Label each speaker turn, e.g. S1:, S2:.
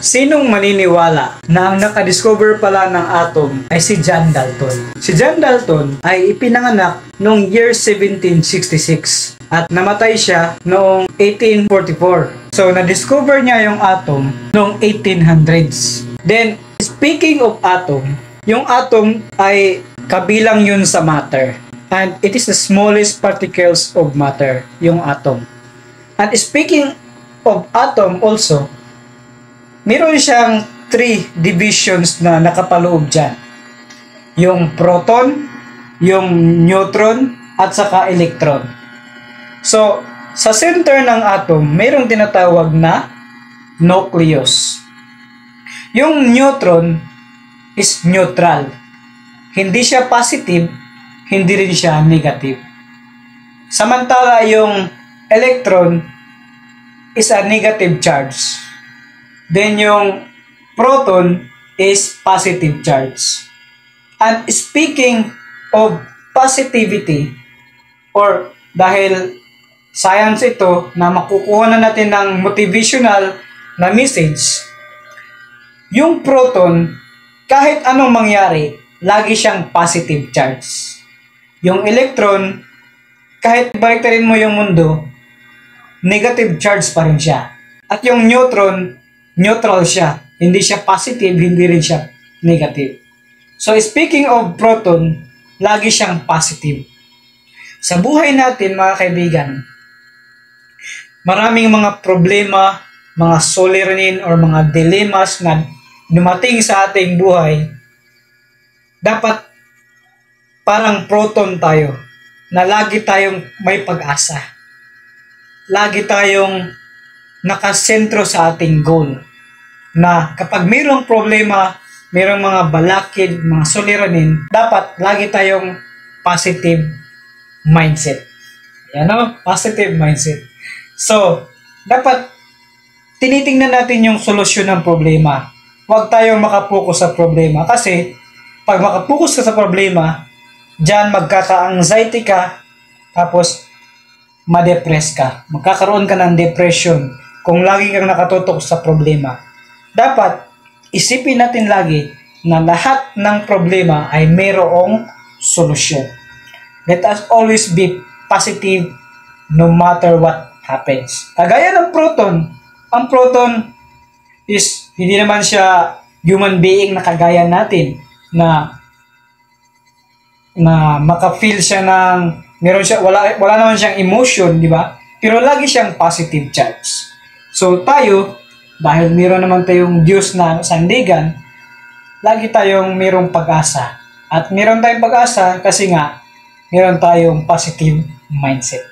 S1: Sinong maniniwala na ang nakadiscover pala ng atom ay si John Dalton? Si John Dalton ay ipinanganak noong year 1766 at namatay siya noong 1844. So, na-discover niya yung atom noong 1800s. Then, speaking of atom, yung atom ay kabilang yun sa matter. And it is the smallest particles of matter, yung atom. And speaking of atom also, meron siyang 3 divisions na nakapaloob dyan. Yung proton, yung neutron, at saka electron. So, sa center ng atom, mayroong tinatawag na nucleus. Yung neutron is neutral. Hindi siya positive, hindi rin siya negative. Samantala, yung electron is a negative charge. Then yung proton is positive charge. And speaking of positivity, or dahil science ito na makukuha na natin ng motivational na message, yung proton, kahit anong mangyari, lagi siyang positive charge. Yung electron, kahit baliktarin mo yung mundo, negative charge pa rin siya. At yung neutron, neutral siya. Hindi siya positive, hindi rin siya negative. So, speaking of proton, lagi siyang positive. Sa buhay natin, mga kaibigan, maraming mga problema, mga suliranin, or mga dilemmas na dumating sa ating buhay. Dapat parang proton tayo, na lagi tayong may pag-asa. Lagi tayong nakasentro sa ating goal. Na kapag mayroong problema, mayroong mga balakid, mga suliranin, dapat lagi tayong positive mindset. Yan o, positive mindset. So, dapat tinitingnan natin yung solusyon ng problema. Huwag tayong makapokus sa problema. Kasi, pag makapokus ka sa problema, dyan magkaka-anxiety ka, tapos ma-depress ka. Magkakaroon ka ng depression kung lagi kang nakatutok sa problema. Dapat isipin natin lagi na lahat ng problema ay mayroong solusyon. Let us always be positive no matter what happens. Kagaya ng proton, ang proton is hindi naman siya human being na kagaya natin na maka-feel siya ng wala naman siyang emotion, di ba? Pero lagi siyang positive charge. So tayo, dahil meron naman tayong Diyos na sandigan, lagi tayong mayroong pag-asa. At meron tayong pag-asa kasi nga, meron tayong positive mindset.